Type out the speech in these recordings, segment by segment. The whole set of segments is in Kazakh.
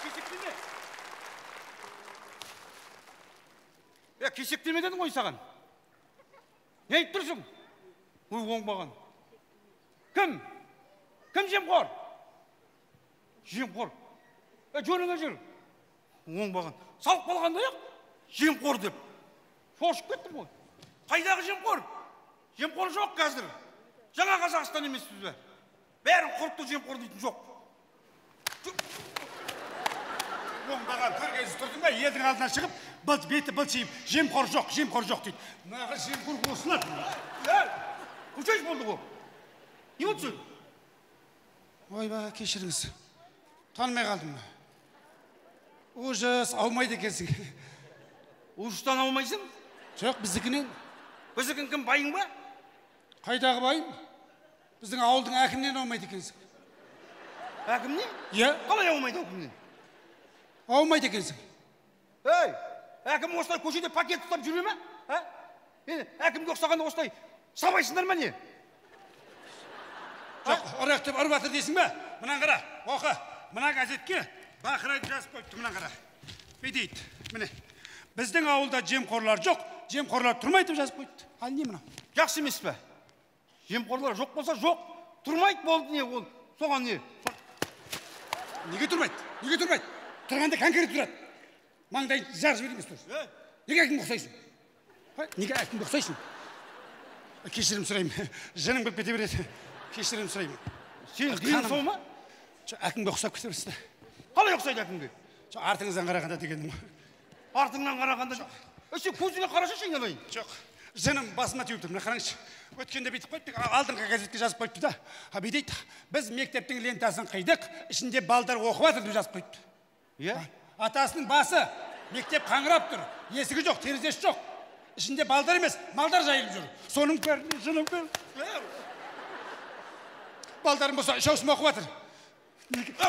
Кесектеме. Кесектеме дедің ғой саған. Не айтып тұрсың? Ой, оңбаған. Кім? Кім жемқор? Жемқор. Жөніңе жүр. Оңбаған. Салып қалғандай ақ, жемқор деп. Шошып кеттім ғой. Қайдағы жемқор? Жемқор жоқ қазір. Жаңа Қазақстан емеспіз бе? Бәрін құртты, жемқор дейтін жоқ. Оңбаған көргенсіз тұрдың ба, елдің алдына шығып, беті былшиып, жемқор жоқ дейді. Мынағы жемқор осылады. Көшеш болды ғой. Не болды сен? Ойба, кешіріңіз. Танымай қалдым. Ужас, аумайды екенсің. Ужастан аумайсың? Жоқ, біздікінен. Біздікін кім, байың ба? Қайдағы байым? Біздің ауылдың әкімнен аумайды екенсің. Әкімнен? Иә. Қалай аумайды әкімнен? Аумайды екенсің. Ей, әкім осылай көшеде пакет ұстап жүре ме? Әкімге ұқсағанда осылай сабайсыңдар ма не? Жоқ, ұрық деп ұрып атыр дейсің бе? Мұнан қара, оқы. Мұна газетке бақырайды жазып қойыпты, мұнан қара. Бейдейді, міне. Біздің ауылда жемқорлар жоқ, жемқорлар тұрмайды жазып қойыпты. Ал не мұна? Жақсы емес пе? Жемқорлар жоқ болса жоқ, тұрмайды болды не ол? Соған не? Неге тұрмайды? Неге тұрмайды? Тұрғанда конкрет тұрады. Маңдайын жарып жібермес тұр. Неге әкімге ұқсайсың? Неге әкімге ұқсайсың? Кешірім сұраймын. Жының біліп кете береді. Кешірім сұраймын. Сен дейін сол ма? Әкімге ұқсап кете бересіз. Қалай ұқсайды әкімге? Артыңыздан қарағанда дегенім. Артыңнан қарағанда жоқ. Сен көзіңе қарашы шен алайын. Жоқ. Жыным басыма теуіп тұр. Мына қараңызшы. Өткенде бүйтіп қойыпты, алдыңғы газетке жазып қойыпты да. Бүйтейді. Біз мектептің лентасын қидық, ішінде балдар оқып жатыр деп жазып қойыпты. Иә? Атасының басы, мектеп қаңырап тұр. Есігі жоқ, терезесі жоқ. Ішінде балдар емес, малдар жайылып жүр. Соның бәріне жыным бер. Балдарым болса, шаусыма оқып жатыр.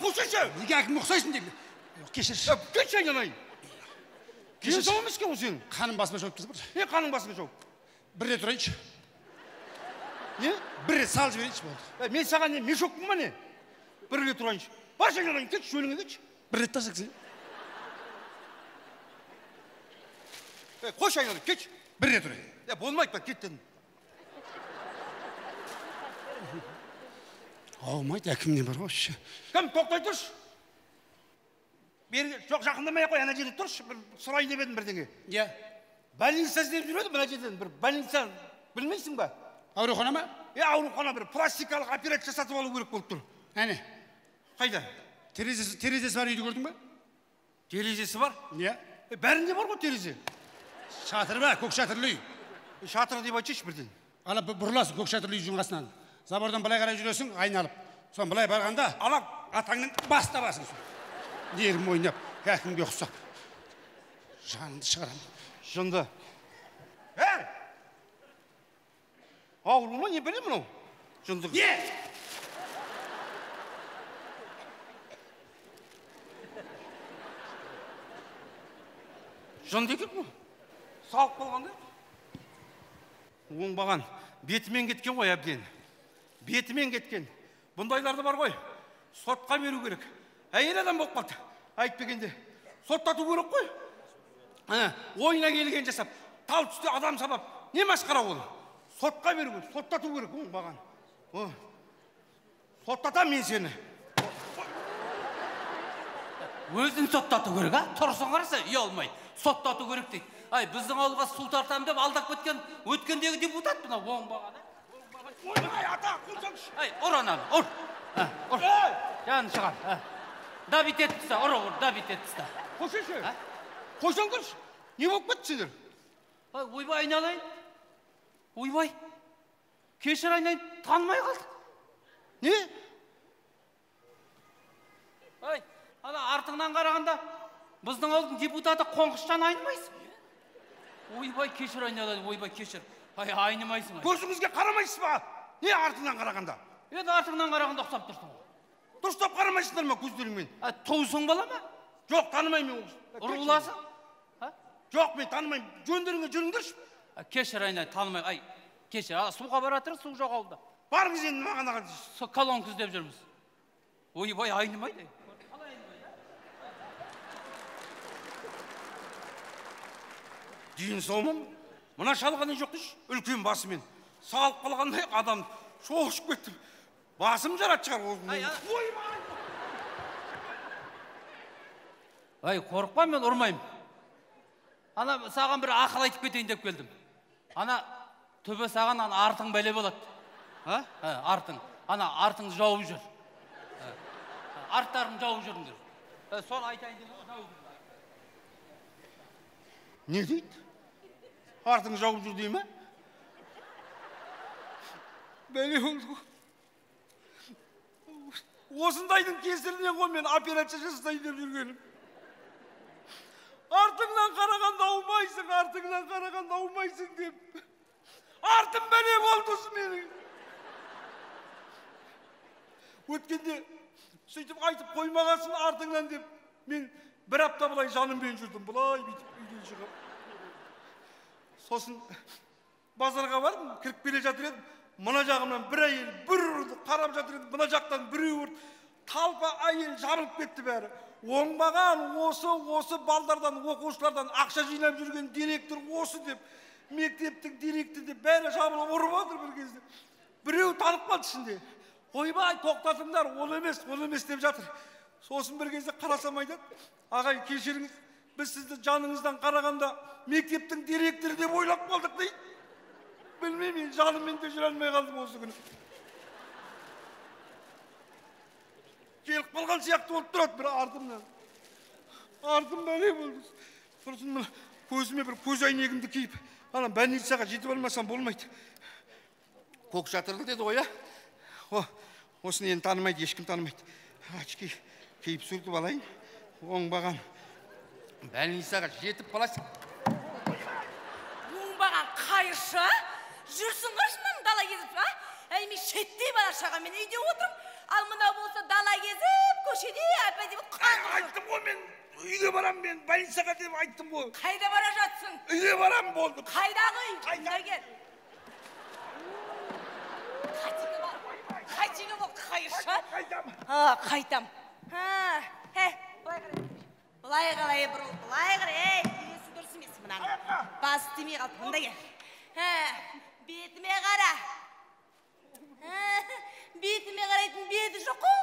Қосайшы! Неге әкімге ұқсайсың деймін? Кешірші. Кетші айналайын. Кешір сау емес ке ол сен? Қаным басыма жауып тұрды бір. Не қаның басыма жауып? Бір рет ұрайыншы. Не? Бір рет салып жіберейінші болды. Мен саған не, мешокпын ма не? Бір рет ұрайыншы. Баршы айналайын, кетші, жөніңе кетші. Bir et taşıksın. Koş aynalı, geç. Bir et oraya. Ya bulmayıp bak, git dedim. Olmaydı, әкім не бар ғой. Кім, тоқтай тұрш. Жоқ, жақындамай қой, ана жерде тұрш. Сұрайын деп едім бірдеңе. Иә. Больница іздеп жүреді, мына жерден. Bir больница, білмейсің ба? Аурухана ма? Аурухана, бір пластикалық операция сатып алу керек болып тұр. Әне. Қайда? Терезесі бар үйді көрдің ба? Терезесі бар? Иә. Бәрінде бар ғой терезе. Шатыр ба, көк шатырлы үй. Шатыр деп айтшы бірден. Ала бұрыласың көк шатырлы үй жыңғасынан. Забордан былай қарай жүресің, айналып. Сон былай барғанда, ала атаңның баста басың. Дерім ойнап, әкімге ұқсап. Жанды шығарам. Жынды. Ауру ма, не білем мынау? Жынды. Не? Жынды екен бұл. Салып қалғанда. Оңбаған. Бетімен кеткен ғой әбден. Бетімен кеткен. Бұндайларды бар ғой. Сотқа беру керек. Әйел адам болып қалды. Айтпегенде. Соттату керек қой. Ойына келген жасап. Тал түсте адам сабап. Не масқара ол? Сотқа беру керек. Соттату керек. Оңбаған. Соттатам мен сені. Өзін соттату керек, а? Тұрсын қараса, үй алмайды. Соттату керек дейді. Ай, біздің ауылға су тартам деп алдап кеткен өткендегі депутат бұна оңбаған, Ой, ата, қылсаңшы. Ай, ұр ананы, ұр. Ұр. Жанын шығар. Дабит етіпсі, ұр, дабит етіпсі. Қошешы. Қошаңдыршы. Не болып кетті сендер? Ай, ойбай айналайын. Ойбай. Кешір айналайын, танымай қалдық. Не? Ай, ана артыңнан қарағанда біздің ауылдың депутаты Қоңғышжан айнымайсың. Ойбай, кешір айналайын, ойбай, кешір. Ай, айнымайсың. Көзіңізге қарамайсыз ба? Не артыңнан қарағанда? Енді артыңнан қарағанда ұқсап тұрсың ғой. Дұрыстап қарамайсыңдар ма көздеріңмен? Туысың бала ма? Жоқ, танымаймын ол. Ұрғыласың? Жоқ, мен танымаймын. Жөндеріңе жүріңдерші. Кешір айналайын, танымай. Ай, кешір. Суға баратыр, су жоқ ауылда. Барыңыз енді маған аға. Колонка іздеп жүрміз. Ойбай, айнымайды. Дүйін соңым, мына шалғаны жоқ дейші, үлкен басымен. Салып қалғандай адам шоғышып кетті. Басым жарат шығар. Ай, қорықпа, мен ұрмайым. Ана саған бір ақыл айтып кетейін деп келдім. Ана төбе саған артың бәле болады. Артың. Ана артың жауып жүр. Арттарың жауып жүріңдер. Сол айтайын деп жауып жүр. Не дейді? Артың жауып жүр дей ме? Бәле болды. Осындайдың кесірінен ғой мен операция жасайын деп жүргенім. Артыңнан қарағанда аумайсың, артыңнан қарағанда аумайсың деп. Артым бәле болдысы менің. Өткенде сөйтіп айтып қоймағасын артыңнан деп. Мен бір апта бұлай жаныммен жүрдім. Бұлай бүйтіп үйден шығып. Сосын базарға бардым, кіріп келе жатыр едім. Мына жағымнан бір әйел бір ұрды, қарап жатыр едім. Мына жақтан біреу ұрды. Талпа әйел жабылып кетті бәрі. Оңбаған осы балдардан, оқушылардан ақша жинап жүрген директор осы деп, мектептің директоры деп бәрі жабылып ұрып отыр бір кезде. Біреу танып қалды ішінде. Ойбай, тоқтатыңдар, ол емес деп жатыр. Сосын бір кезде қарасам айтады, ағай кешіріңіз, біз сізді жаныңыздан қарағанда мектептің директоры деп ойлап қалдық дейді. Білмеймін, жаныммен де жүре алмай қалдым осы күні. Келіп қалған сияқты болып тұрады бір артымнан. Артым бәле болды. Сосын мұны көзіме бір көз әйнегімді киіп, ана больницаға жетіп алмасам болмайды. Көк жатырлы деді ғой, осыны енді танымайды, ешкім танымайды. Очки киіп сүртіп алайын. Оңбаған больницаға жетіп қаласың. Оңбаған қайыршы, жүрсің қашынан дала кезіп, әйме шеттей бара шаға мен үйде отырым. Ал мына болса дала кезіп, көшеде әпәде бұл қаңғыр. Айттым ғой мен, үйге барам мен, больницаға деп айттым ғой. Қайда бара жатсың? Үйге барам болды. Қайдағы үй? Қайда кел. Қайтыңы бұл қайыршы? Қайтам. Бұлай қалай бұрыл, бұлай қарай, денесі дұрыс емес мұнаны. Басы тимей қалды, мұнда кел. Бетіме қара. Бетіме қарайтын беті жоқ қой?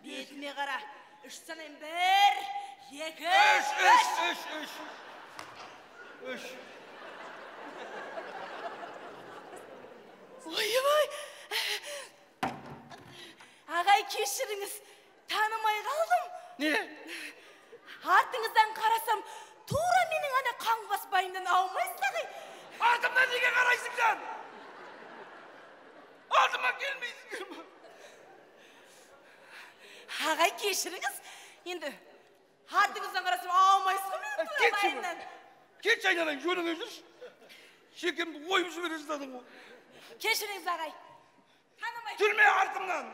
Бетіме қара. Үш санайын, бір, екі, үш. Ой-ой! Ағай кешіріңіз, танымай қалдым. Не? Артыңыздан қарасам, тура менің ана қаңғыбас байымдан аумайсыз ағай. Артымнан неге қарайсың жан? Артыма келмейсің ма? Ағай кешіріңіз, енді артыңыздан қарасам аумайсыз ғой менің тура байымдан. Кетші айналайын, жөніңе жүрші. Шекемді ойып жібересіз адың ғой. Кешіріңіз ағай. Танымай. Жүрме артымнан.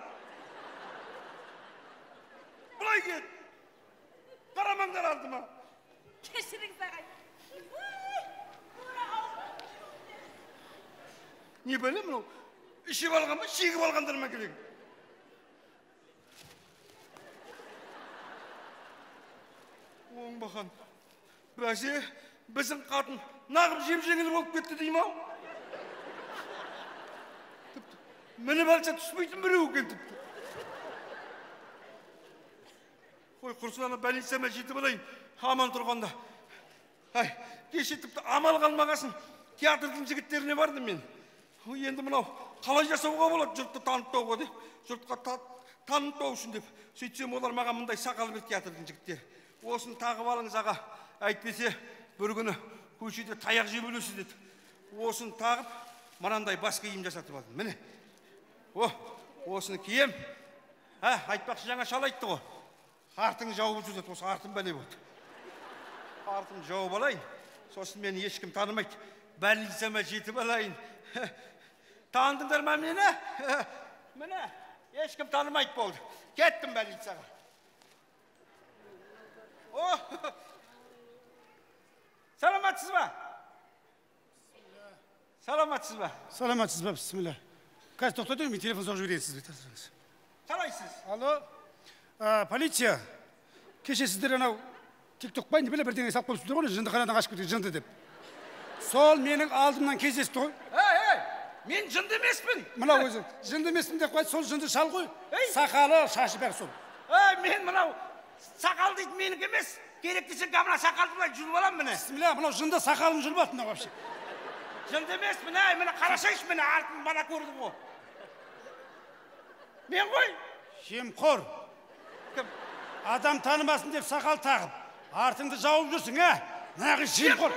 Бұлай кет. Қарамаңдар артыма. Кешіріңіз ағай. Не бәле мынау? Ішіп алған ба, шегіп алғандар ма керек? Оңбаған. Бәсе, біздің қатын нағып жеп-жеңіл болып кетті дейм ау? Мініп алса түспейтін біреу екен тіпті. Қой, құрсын ана больницама жетіп алайын, аман тұрғанда. Ай, кеше тіпті амал қалмағасын, театрдың жігіттеріне бардым мен. Енді мынау қалай жасауға болады жұртты танытпауға деп, жұртқа танытпау үшін деп. Сөйтсем олар маған мұндай сақалы бір театрдың жігіттері. Осын тағып алыңыз аға, әйтпесе бір күні көшеде таяқ жеп өлесіз деді. Осын тағып, мынандай бас киім жасатып алдым. Міне. Осыны кием. Айтпақшы жаңа шал айтты ғой. Артың жауып жүрді, осы артым бәле болды. Артым жауып алайын. Сосын мені ешкім танымайды. Больницама жетіп алайын. Таныдыңдар ма мені? Міне, ешкім танымайды болды. Кеттім больницаға. Саламатсыз ба? Саламатсыз ба? Саламатсыз ба, бісміллә. Қазір тоқтады, мен телефон соғып жібересіз бе? Қалайсыз? Алло, полиция. Кеше сіздер анау тикток байынды біле бірдеңе салып қойыпсыздар ғой, жындықанадан қашып кеткен жынды деп. Сол менің алдымнан кездесті ғой. Мен жынды емеспін. Мынау өзі жынды емеспін деп қойды, сол жынды шал ғой. Сақалы, шашы бәрі сол. Мен мынау сақал дейді менікі емес. Керек десе мына сақалды былай жүріп аламын міне. Бісміллә, мынау жынды сақалын жүріп алды мынау вообще. Жынды емеспін, міне қарасайшы, міне артын бала көрді ғой. Мен ғой. Жемқор. Кім? Адам танымасын деп сақал тағып, артыңды жауып жүрсің, ә? Нағыз жемқор.